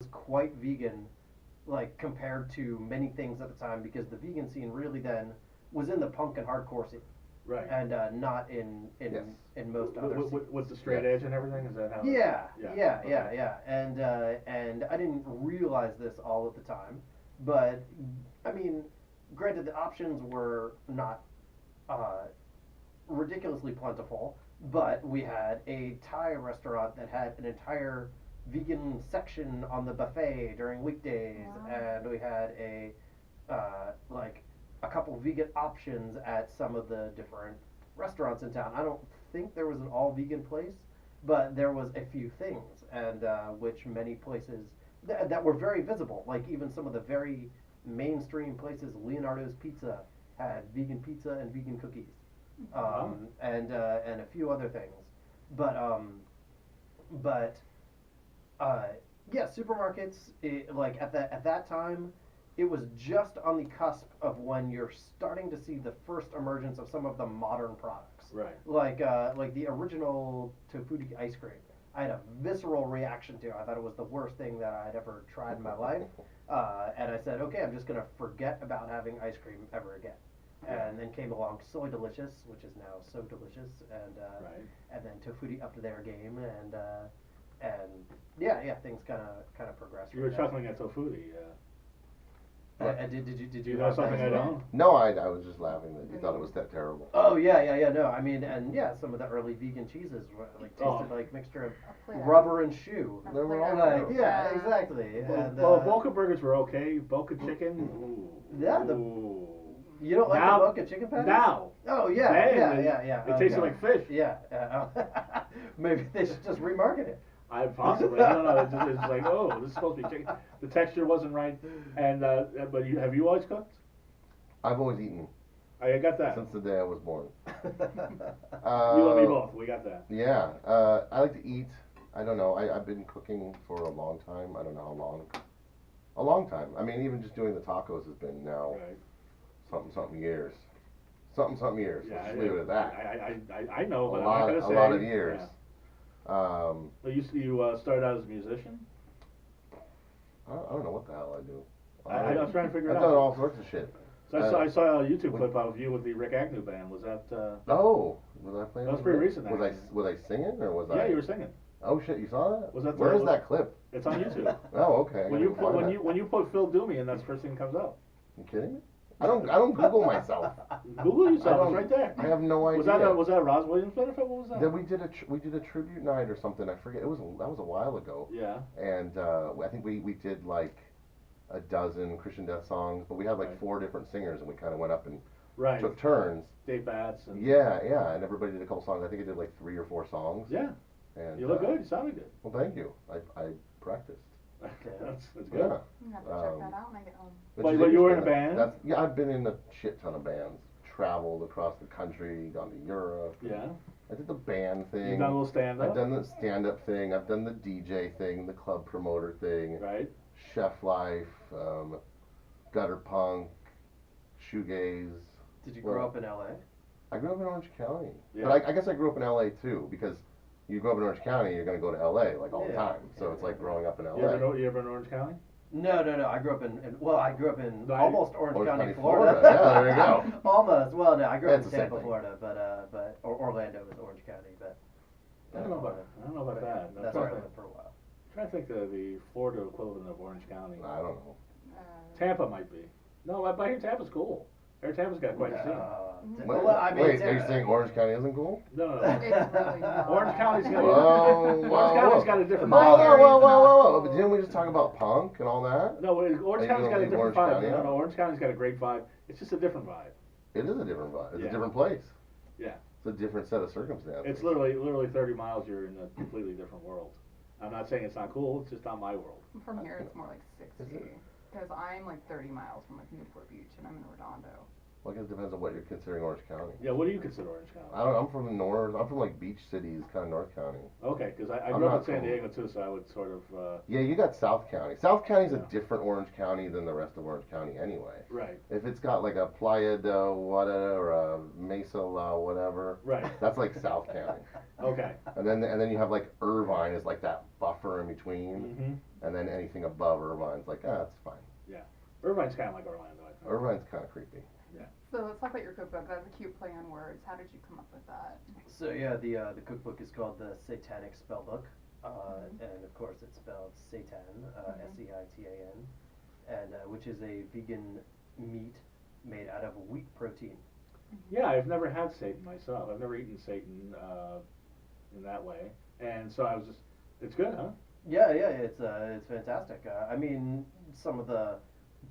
quite vegan, like compared to many things at the time, because the vegan scene really then was in the punk and hardcore scene, Right. and not in most other scenes. With the straight edge and everything, is that how? Yeah, yeah, Okay. yeah, yeah, and I didn't realize this all at the time, but I mean, granted, the options were not uh, ridiculously plentiful, but we had a Thai restaurant that had an entire vegan section on the buffet during weekdays, Wow. and we had like a couple vegan options at some of the different restaurants in town. I don't think there was an all vegan place, but there was a few things, and which many places that were very visible. Like even some of the very mainstream places, Leonardo's Pizza had vegan pizza and vegan cookies, and a few other things. But but yeah, supermarkets, like at that time, it was just on the cusp of when you're starting to see the first emergence of some of the modern products. Right. Like the original tofuti ice cream. I had a visceral reaction to. I thought it was the worst thing that I'd ever tried in my life, and I said, okay, I'm just gonna forget about having ice cream ever again. And then came along Soy Delicious, which is now So Delicious, Right. and then Tofuti upped their game, and yeah, things kind of progressed. You were from there. chuckling at Tofuti. Did Do you you know something I don't? No, I was just laughing that you thought it was that terrible. Oh yeah. No, I mean, and yeah, some of the early vegan cheeses were like tasted Oh. like mixture of Play-Doh. rubber and shoe. They were all Like terrible. yeah, exactly. And, Well, Boca burgers were okay. Boca chicken. Ooh. Yeah, Ooh. you don't like Now- the Boca chicken patties? Now. Oh yeah, Then yeah. It tasted okay. like fish. Yeah. Maybe they should just remarket it. I possibly. I don't know. It's like, oh, this is supposed to be chicken. The texture wasn't right. And but have you always cooked? I've always eaten I got that. since the day I was born. You and me both. We got that. Yeah, I like to eat. I don't know. I've been cooking for a long time. I don't know how long. A long time. I mean, even just doing the tacos has been now Right. something years. Something years. Yeah, Let's just leave it at that. I know, A but I'm lot, not gonna a say. lot of years. Yeah. But you started out as a musician? I don't know what the hell I do. I was trying to figure it I've done out. all sorts of shit. So I saw a YouTube clip of you with the Rick Agnew band. Was that? Oh, was I playing? That was with pretty Rick? recent, Was I actually. was I singing or was I? Yeah, you were singing. Oh shit, you saw that? Was that the- Where is was- that clip? It's on YouTube. Oh, okay. I when you gotta put find that. when you put Phil Doomie in, that's the first thing that comes up. You kidding me? I don't Google myself. Google yourself. don't- It's right there. I have no idea. Was that a Roz Williams benefit? What was that? Then we did a tribute night or something. I forget. That was a while ago. Yeah. And I think we did like a dozen Christian Death songs, but we had like Right. 4 different singers, and we kind of went up and Right. took turns. Dave Batts. And Yeah, and everybody did a couple songs. I think I did like 3 or 4 songs. Yeah. And You look good. You sounded good. Well, thank you. I practiced. That's good. Yeah. I'm gonna have to check Um, that out when I get home. But is you were in a interesting. band? Yeah, I've been in a shit ton of bands. Traveled across the country, gone to Europe. Yeah. I did the band thing. You've done a little stand up. I've done the stand-up thing. I've done the DJ thing, the club promoter thing, Right. chef life, gutter punk, shoegaze. Did you grow up in L.A.? I grew up in Orange County, Yeah. but I guess I grew up in L.A. too because you grow up in Orange County, you're gonna go to L.A. like all the Yeah. time. So it's like growing up in You L.A. ever in Orange County? No. I grew up I grew up in No, almost Orange Orange County, County, Florida. Florida. Yeah, there you go. Almost. Well, no, I grew up That's in the same Tampa, thing. Florida, but Orlando is Orange County, but I don't know about that. I'm That's trying where I to lived for a while. trying to think of the Florida equivalent of Orange County. I don't know. Tampa might be. No, I hear Tampa's cool. I hear Tampa's got quite a scene. Well, I mean, Wait, are you saying Orange County isn't cool? No. It's really not. Orange County's got Whoa, Orange County's got a different Whoa, vibe. whoa. But didn't we just talk about punk and all that? No, Orange Are you County's gonna got a leave different Orange vibe. County No, out? no, Orange County's got a great vibe. It's just a different vibe. It is a different vibe. It's Yeah. a different place. Yeah. It's a different set of circumstances. It's literally 30 miles. You're in a completely different world. I'm not saying it's not cool. It's just not my world. From here, it's more like 60. Because I'm like 30 miles from like Newport Beach, and I'm in Redondo. Well, I guess it depends on what you're considering Orange County. Yeah. What do you consider Orange County? I'm from the north. I'm from like beach cities, kind of North County. Okay, because I I'm grew up not in San from- Diego too, so I would sort of. Yeah, you got South County. South County's Yeah. a different Orange County than the rest of Orange County anyway. Right. If it's got like a Playa del Wada or a Mesa La whatever, Right. that's like South County. Okay. And then you have like Irvine is like that buffer in between. Mm-hmm. and then anything above Irvine's like, that's fine. Irvine's kind of like Orlando, I think. Irvine's kind of creepy. So let's talk about your cookbook. That's a cute play on words. How did you come up with that? So yeah, the cookbook is called the Seitanic Spellbook, and of course it's spelled Seitan, Seitan, and which is a vegan meat made out of wheat protein. Yeah, I've never had Satan myself. I've never eaten Satan in that way, and so I was just, it's good, huh? Yeah, it's fantastic. I mean, some of the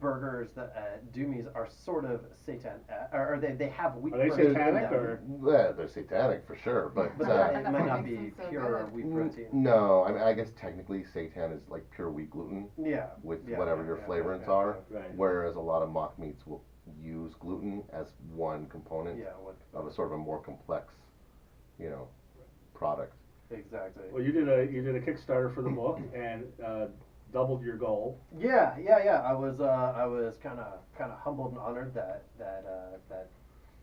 burgers that Doomies are sort of Satan, or they have wheat Are they protein in satanic, them. or? Yeah, they're satanic for sure, but But And it that's might what not makes be them so pure good. wheat protein. no, I mean, I guess technically seitan is like pure wheat gluten Yeah. with yeah, whatever yeah, your yeah, flavorants yeah, are, Right. whereas a lot of mock meats will use gluten as one component Yeah, what, of a sort of a more complex, product. exactly. Well, you did a Kickstarter for the book and doubled your goal. Yeah. I was kind of humbled and honored that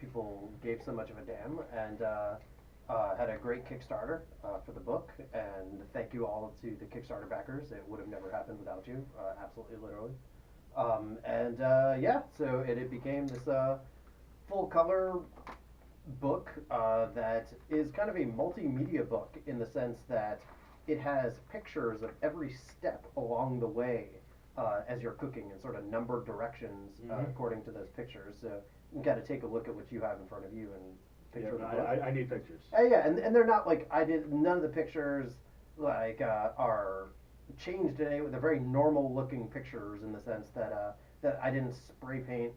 people gave so much of a damn, and had a great Kickstarter for the book. And thank you all to the Kickstarter backers. It would have never happened without you, absolutely, literally. So it became this full color book that is kind of a multimedia book in the sense that it has pictures of every step along the way as you're cooking and sort of numbered directions according to those pictures. So you got to take a look at what you have in front of you and picture the book. I need pictures. And they're not like none of the pictures like are changed today. They're very normal looking pictures in the sense that I didn't spray paint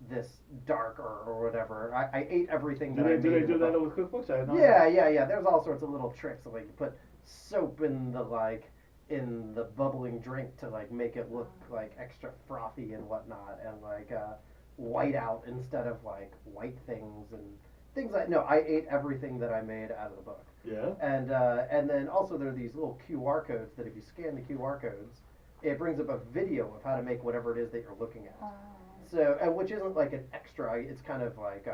this dark or whatever. I ate everything Do that I they made. do that with cookbooks? I had no Yeah. idea. There's all sorts of little tricks. Like you put soap in the bubbling drink to like make it look like extra frothy and whatnot, and like white out instead of like white things and things like. No, I ate everything that I made out of the book. Yeah. And then also there are these little QR codes that if you scan the QR codes, it brings up a video of how to make whatever it is that you're looking at. So, and which isn't like an extra. It's kind of like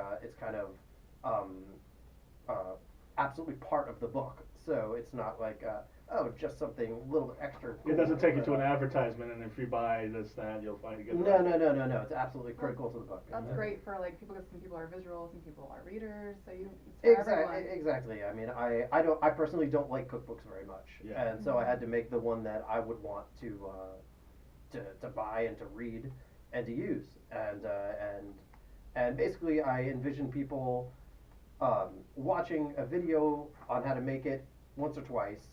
absolutely part of the book. So it's not like just something a little extra. Cool. It doesn't take you to an advertisement, and if you buy this, that, you'll find it. No. It's absolutely critical to the book. That's great for like people, because some people are visual, some people are readers. So it's for everyone. Exactly. I mean, I personally don't like cookbooks very much, Yeah. and so I had to make the one that I would want to buy and to read and to use, and basically I envision people watching a video on how to make it once or twice.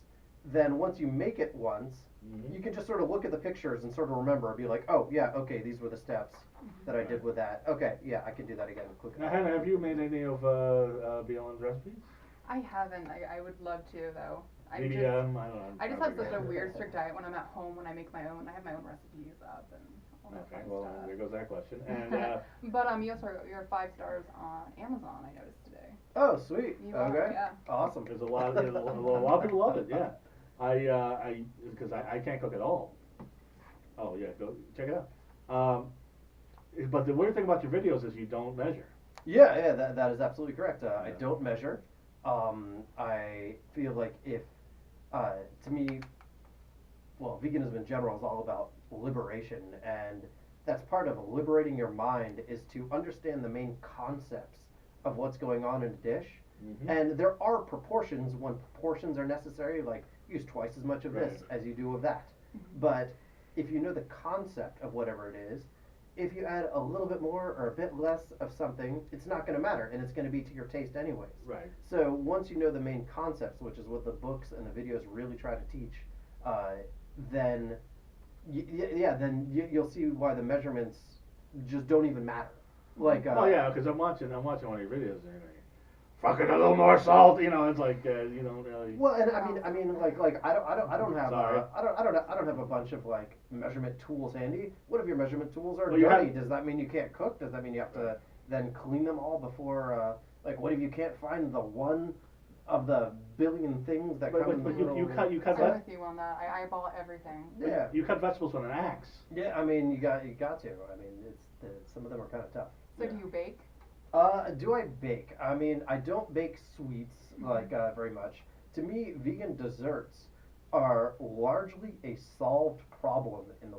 Then once you make it once, you can just sort of look at the pictures and sort of remember and be like, oh yeah, okay, these were the steps that I did with that. Okay, yeah, I can do that again. Click Now, it. Hannah, have you made any of BLM's recipes? I haven't. I would love to though. I don't know. I just have such a weird strict diet when I'm at home. When I make my own, I have my own recipes up and all that Okay, fun well, stuff. there goes that question. And But you also you're 5 stars on Amazon. I noticed today. Oh, sweet. You are, Okay. yeah. Awesome. there's a lot of people love it. Yeah, because I can't cook at all. Oh yeah, go check it out. But the weird thing about your videos is you don't measure. Yeah, that is absolutely correct. I don't measure. I feel like if, to me, well, veganism in general is all about liberation, and that's part of liberating your mind is to understand the main concepts of what's going on in a dish. And there are proportions when proportions are necessary, like use twice as much of this as you do of that. But if you know the concept of whatever it is, if you add a little bit more or a bit less of something, it's not going to matter, and it's going to be to your taste anyways. Right. So once you know the main concepts, which is what the books and the videos really try to teach, then you'll see why the measurements just don't even matter. Like Oh yeah, because I'm watching one of your videos and you're like, fucking a little more salt, it's like you don't really. Well, and I mean, like I don't have Sorry. I don't have a bunch of like measurement tools handy. What if your measurement tools are Well, you dirty? have- Does that mean you can't cook? Does that mean you have to then clean them all before? Like, what if you can't find the one of the billion things that come in the But little? you cut I'm with you on that. I eyeball everything. Yeah. You cut vegetables with an axe. Yeah, I mean, you got to. I mean, some of them are kind of tough. So do you bake? Do I bake? I mean, I don't bake sweets like very much. To me, vegan desserts are largely a solved problem in the